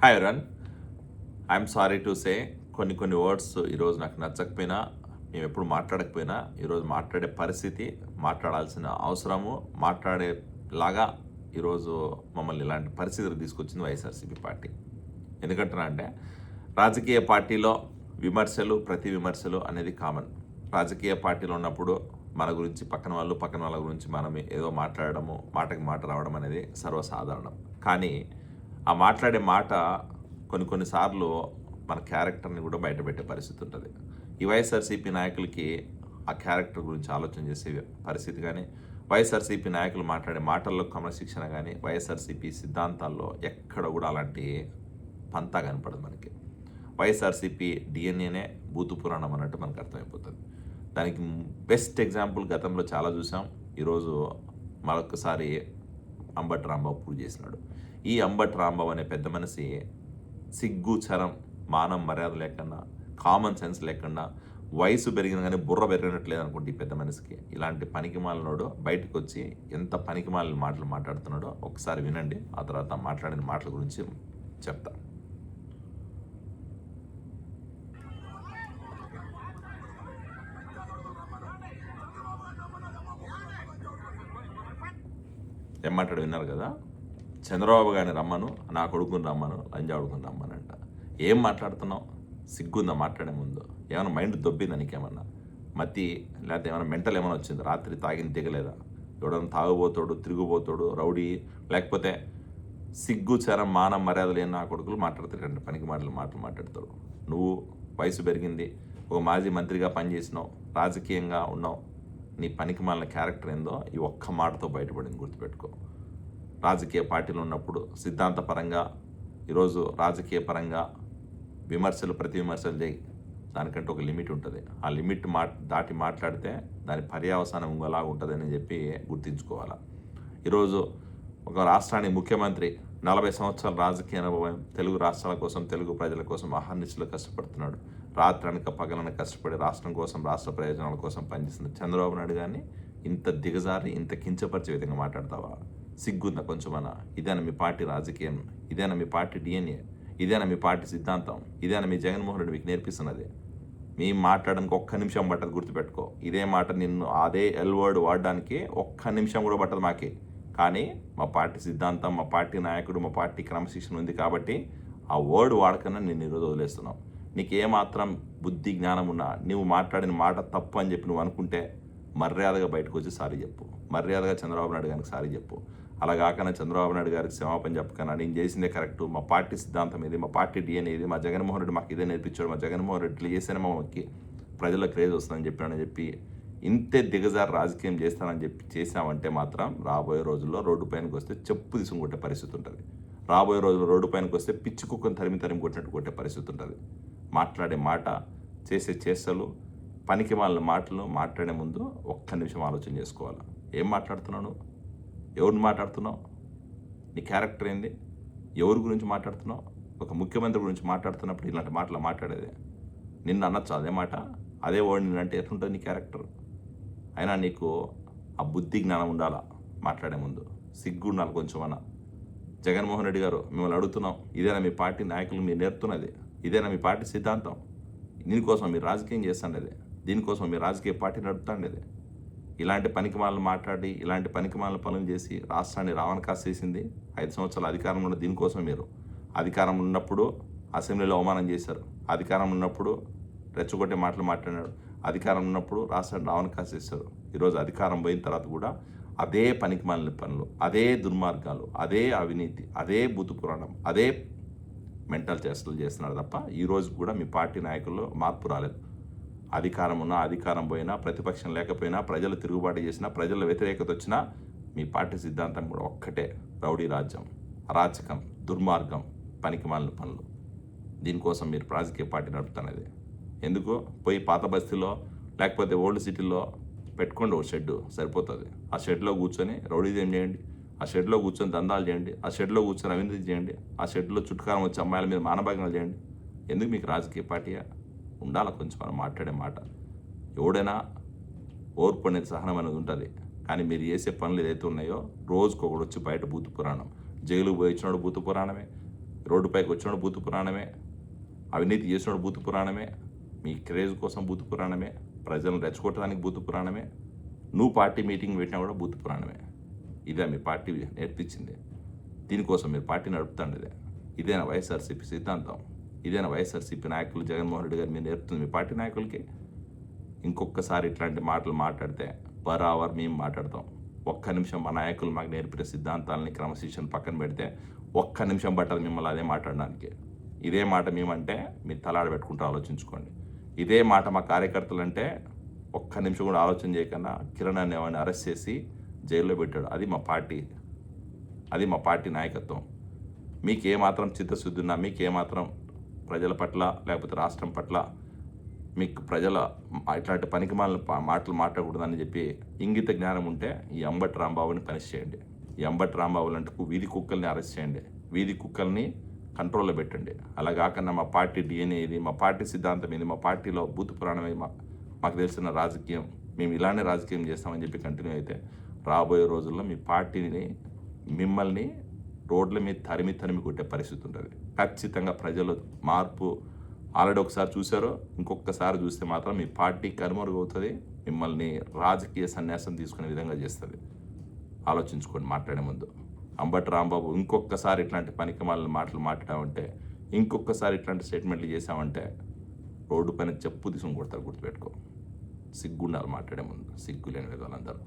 Hi everyone. I'm sorry to say కొన్ని words ఈరోజు నాకు నచ్చకపోయినా, మేము ఎప్పుడు మాట్లాడకపోయినా ఈరోజు మాట్లాడే పరిస్థితి, మాట్లాడాల్సిన అవసరము, మాట్లాడేలాగా ఈరోజు మమ్మల్ని ఇలాంటి పరిస్థితులు తీసుకొచ్చింది వైఎస్ఆర్సీపీ పార్టీ. ఎందుకంటున్నా అంటే రాజకీయ పార్టీలో ప్రతి విమర్శలు అనేది కామన్. రాజకీయ పార్టీలో ఉన్నప్పుడు మన గురించి పక్కన వాళ్ళ గురించి మనం ఏదో మాట్లాడడము, మాటకి మాట రావడం అనేది సర్వసాధారణం. కానీ ఆ మాట్లాడే మాట కొన్నిసార్లు మన క్యారెక్టర్ని కూడా బయటపెట్టే పరిస్థితి ఉంటుంది. ఈ వైఎస్ఆర్సీపీ నాయకులకి ఆ క్యారెక్టర్ గురించి ఆలోచన చేసే పరిస్థితి కానీ, వైఎస్ఆర్సీపీ నాయకులు మాట్లాడే మాటల్లో క్రమశిక్షణ కానీ, వైఎస్ఆర్సీపీ సిద్ధాంతాల్లో ఎక్కడ కూడా అలాంటి పంతా కనపడదు మనకి. వైఎస్ఆర్సీపీ డిఎన్ఏనే భూతు పురాణం అన్నట్టు మనకు అర్థమైపోతుంది. దానికి బెస్ట్ ఎగ్జాంపుల్ గతంలో చాలా చూసాం. ఈరోజు మరొకసారి అంబటి రాంబాబు ప్రూవ్ చేసినాడు. ఈ అంబటి రాంబాబు అనే పెద్ద మనిషి సిగ్గు, చరం, మానం, మర్యాద లేకుండా, కామన్ సెన్స్ లేకుండా, వయసు పెరిగిన కానీ బుర్ర పెరిగినట్లేదు అనుకుంటే ఈ పెద్ద మనిషికి. ఇలాంటి పనికిమాలినోడు బయటకు వచ్చి ఎంత పనికిమాలిన మాటలు మాట్లాడుతున్నాడో ఒకసారి వినండి. ఆ తర్వాత మాట్లాడిన మాటల గురించి చెప్తా. ఏం మాట్లాడు విన్నారు కదా. చంద్రబాబు గారిని రమ్మను, నా కొడుకుని రమ్మను, లంజాడుకుని రమ్మనంట. ఏం మాట్లాడుతున్నావు? సిగ్గుందా మాట్లాడే ముందు? ఏమైనా మైండ్ దొబ్బిందా నీకేమన్నా? మతి లేకపోతే ఏమైనా మెంటల్ ఏమైనా వచ్చింది? రాత్రి తాగిన దిగలేదా? ఎవడన్నా తాగుబోతాడు, తిరుగుబోతాడు, రౌడీ, లేకపోతే సిగ్గు, చరం, మానం, మర్యాద లేని నా కొడుకులు మాట్లాడతాడు, పనికి మాటలు మాట్లాడతాడు. నువ్వు వయసు పెరిగింది, ఒక మాజీ మంత్రిగా పనిచేసినావు, రాజకీయంగా ఉన్నావు. నీ పనికి మాలిన క్యారెక్టర్ ఏందో ఈ ఒక్క మాటతో బయటపడింది, గుర్తుపెట్టుకో. రాజకీయ పార్టీలు ఉన్నప్పుడు సిద్ధాంతపరంగా, ఈరోజు రాజకీయ పరంగా ప్రతి విమర్శలు చేయి. దానికంటే ఒక లిమిట్ ఉంటుంది. ఆ లిమిట్ దాటి మాట్లాడితే దాని పర్యావసానం ఇంకోలాగా ఉంటుందని చెప్పి గుర్తుంచుకోవాలి. ఈరోజు ఒక రాష్ట్రానికి ముఖ్యమంత్రి 40 సంవత్సరాల రాజకీయ అనుభవం, తెలుగు రాష్ట్రాల కోసం, తెలుగు ప్రజల కోసం అహర్నిశలు కష్టపడుతున్నాడు. రాత్రనక పగలన కష్టపడి రాష్ట్రం కోసం, రాష్ట్ర ప్రయోజనాల కోసం పనిచేస్తున్న చంద్రబాబు నాయుడు గారిని ఇంత దిగజారి, ఇంత కించపరిచే విధంగా మాట్లాడతావా? సిగ్గుందా కొంచెమన్నా? ఇదేనా మీ పార్టీ రాజకీయం? ఇదేనా మీ పార్టీ డిఎన్ఏ? ఇదేనా మీ పార్టీ సిద్ధాంతం? ఇదేనా మీ జగన్మోహన్ రెడ్డి మీకు నేర్పిస్తున్నది? మేము మాట్లాడడానికి ఒక్క నిమిషం పట్టదు, గుర్తుపెట్టుకో. ఇదే మాట నిన్ను అదే వర్డ్ వాడడానికి ఒక్క నిమిషం కూడా పట్టదు మాకే. కానీ మా పార్టీ సిద్ధాంతం, మా పార్టీ నాయకుడు, మా పార్టీ క్రమశిక్షణ ఉంది కాబట్టి ఆ వర్డ్ వాడకన్నా నేను ఈరోజు వదిలేస్తున్నావు. నీకు ఏమాత్రం బుద్ధి, జ్ఞానం ఉన్నా, నువ్వు మాట్లాడిన మాట తప్పు అని చెప్పి నువ్వు అనుకుంటే మర్యాదగా బయటకు వచ్చి సారీ చెప్పు. మర్యాదగా చంద్రబాబు నాయుడు గారికి సారీ చెప్పు. అలా కాకన్నా చంద్రబాబు నాయుడు గారికి క్షమాపణ చెప్పకన్నా నేను చేసిందే కరెక్టు, మా పార్టీ సిద్ధాంతం ఇది, మా పార్టీ డిఎన్ఏ ఇది, మా జగన్మోహన్ రెడ్డి మాకు ఇదే నేర్పించాడు, మా జగన్మోహన్ రెడ్డి చేసిన మాకి ప్రజల క్రేజ్ వస్తుందని చెప్పానని చెప్పి ఇంతే దిగజారు రాజకీయం చేస్తానని చెప్పి చేశామంటే మాత్రం రాబోయే రోజుల్లో రోడ్డు పైనకి వస్తే చెప్పు తీసుకుని పరిస్థితి ఉంటుంది. రాబోయే రోజుల్లో రోడ్డు పైనకి వస్తే పిచ్చి కుక్కను తరిమి కొట్టినట్టు కొట్టే పరిస్థితి ఉంటుంది. మాట్లాడే మాట, చేసే చేష్టలు, పనికి మాలిన మాటలు మాట్లాడే ముందు ఒక్క నిమిషం ఆలోచన చేసుకోవాలి. ఏం మాట్లాడుతున్నావు? ఎవరిని మాట్లాడుతున్నావు? నీ క్యారెక్టర్ ఏంది? ఎవరి గురించి మాట్లాడుతున్నావు? ఒక ముఖ్యమంత్రి గురించి మాట్లాడుతున్నప్పుడు ఇలాంటి మాటలు మాట్లాడేది నిన్ను అనొచ్చు. అదే మాట, అదే వర్డ్ నిన్నంటే ఎట్లుంటుంది నీ క్యారెక్టర్? అయినా నీకు ఆ బుద్ధి, జ్ఞానం ఉండాలా మాట్లాడే ముందు. సిగ్గు ఉండాలి కొంచెమన్నా. జగన్మోహన్ రెడ్డి గారు, మిమ్మల్ని అడుగుతున్నాం, ఇదేనా మీ పార్టీ నాయకులు మీరు నేర్పుతున్నది? ఇదేనా మీ పార్టీ సిద్ధాంతం? దీనికోసం మీరు రాజకీయం చేస్తుండేది? దీనికోసం మీరు రాజకీయ పార్టీ నడుపుతుండేది? ఇలాంటి పనికిమాలను మాట్లాడి, ఇలాంటి పనికిమాలను పనులు చేసి రాష్ట్రాన్ని రావణ కాసేసింది 5 సంవత్సరాల అధికారంలో ఉన్న దీనికోసం. మీరు అధికారం ఉన్నప్పుడు అసెంబ్లీలో అవమానం చేశారు, అధికారం ఉన్నప్పుడు రెచ్చగొట్టే మాటలు మాట్లాడాడు, అధికారం ఉన్నప్పుడు రాష్ట్రాన్ని రావణ కాసేశారు. ఈరోజు అధికారం పోయిన తర్వాత కూడా అదే పనికిమాలిన పనులు, అదే దుర్మార్గాలు, అదే అవినీతి, అదే బూతు పురాణం, అదే మెంటల్ చేష్టలు చేస్తున్నారు తప్ప ఈరోజు కూడా మీ పార్టీ నాయకుల్లో మార్పు రాలేదు. అధికారం ఉన్నా, అధికారం పోయినా, ప్రతిపక్షం లేకపోయినా, ప్రజలు తిరుగుబాటు చేసినా, ప్రజల వ్యతిరేకత వచ్చినా మీ పార్టీ సిద్ధాంతం కూడా ఒక్కటే: రౌడీ రాజ్యం, అరాచకం, దుర్మార్గం, పనికిమాలిన పనులు. దీనికోసం మీరు రాజకీయ పార్టీ నడుపుతున్నది ఎందుకు? పోయి పాత బస్తీలో లేకపోతే ఓల్డ్ సిటీలో పెట్టుకోండి ఒక షెడ్, సరిపోతుంది. ఆ షెడ్లో కూర్చొని రౌడీజం చేయండి, ఆ షెడ్లో కూర్చొని దందాలు చేయండి, ఆ షెడ్లో కూర్చొని అవినీతి చేయండి, ఆ షెడ్లో చుట్టుకారం వచ్చి అమ్మాయిల మీద మానభంగాలు చేయండి. ఎందుకు మీకు రాజకీయ పార్టీయా? ఉండాలి కొంచెం మనం మాట్లాడే మాట. ఎవడైనా ఓర్పు అనేది, సహనం అనేది ఉంటుంది. కానీ మీరు చేసే పనులు ఏదైతే ఉన్నాయో రోజుకొకడు వచ్చి బయట భూత పురాణం, జైలుకు పోయి వచ్చినాడు భూత పురాణమే, రోడ్డుపైకి వచ్చినోడు భూత పురాణమే, అవినీతి చేసినోడు భూత పురాణమే, మీ క్రేజ్ కోసం భూత పురాణమే, ప్రజలను రెచ్చగొట్టడానికి భూత పురాణమే, నువ్వు పార్టీ మీటింగ్ పెట్టినా కూడా భూత పురాణమే. ఇదే మీ పార్టీ నేర్పించింది. దీనికోసం మీరు పార్టీ నడుపుతాండేదే. ఇదేనా వైఎస్ఆర్సీపీ సిద్ధాంతం? ఇదేనా వైఎస్ఆర్సీపీ నాయకులు జగన్మోహన్ రెడ్డి గారు మీరు నేర్పుతుంది మీ పార్టీ నాయకులకి? ఇంకొకసారి ఇట్లాంటి మాటలు మాట్లాడితే బరాబర్ మేము మాట్లాడతాం. ఒక్క నిమిషం మా నాయకులు మాకు నేర్పిన సిద్ధాంతాలని క్రమశిక్షణ పక్కన పెడితే ఒక్క నిమిషం పట్టదు మిమ్మల్ని అదే మాట్లాడడానికి. ఇదే మాట మేమంటే మీరు తలాడ పెట్టుకుంటూ ఆలోచించుకోండి. ఇదే మాట మా కార్యకర్తలు అంటే ఒక్క నిమిషం కూడా ఆలోచన చేయకుండా కిరణ్ అనేవాడిని అరెస్ట్ చేసి జైల్లో పెట్టాడు. అది మా పార్టీ నాయకత్వం. మీకేమాత్రం చిత్తశుద్ధి ఉన్నా, మీకేమాత్రం ప్రజల పట్ల లేకపోతే రాష్ట్రం పట్ల మీకు ప్రజల ఇట్లాంటి పనికిమాలిన మాటలు మాట్లాడకూడదని చెప్పి ఇంగిత జ్ఞానం ఉంటే ఈ అంబటి రాంబాబుని పనిష్ చేయండి. ఈ అంబటి రాంబాబులు అంటూ వీధి కుక్కల్ని అరెస్ట్ చేయండి, వీధి కుక్కల్ని కంట్రోల్లో పెట్టండి. అలా కాకుండా మా పార్టీ డిఎన్ఏ ఇది, మా పార్టీ సిద్ధాంతం ఇది, మా పార్టీలో భూత పురాణం ఇది, మాకు తెలిసిన రాజకీయం, మేము ఇలానే రాజకీయం చేస్తామని చెప్పి కంటిన్యూ అయితే రాబోయే రోజుల్లో మీ పార్టీని మిమ్మల్ని రోడ్ల మీద తరిమి కొట్టే పరిస్థితి ఉంటుంది. ఖచ్చితంగా ప్రజలు మార్పు ఆల్రెడీ ఒకసారి చూశారో, ఇంకొకసారి చూస్తే మాత్రం మీ పార్టీ కనుమరుగవుతుంది, మిమ్మల్ని రాజకీయ సన్యాసం తీసుకునే విధంగా చేస్తుంది. ఆలోచించుకోండి మాట్లాడే ముందు. అంబటి రాంబాబు ఇంకొకసారి ఇట్లాంటి పనికిమాలిన మాటలు మాట్లాడామంటే, ఇంకొకసారి ఇట్లాంటి స్టేట్మెంట్లు చేసామంటే రోడ్డు పైన చెప్పు తీసుకుని కొడతారు, గుర్తుపెట్టుకో. సిగ్గుండాలి మాట్లాడే ముందు, సిగ్గు లేని విధాలందరూ.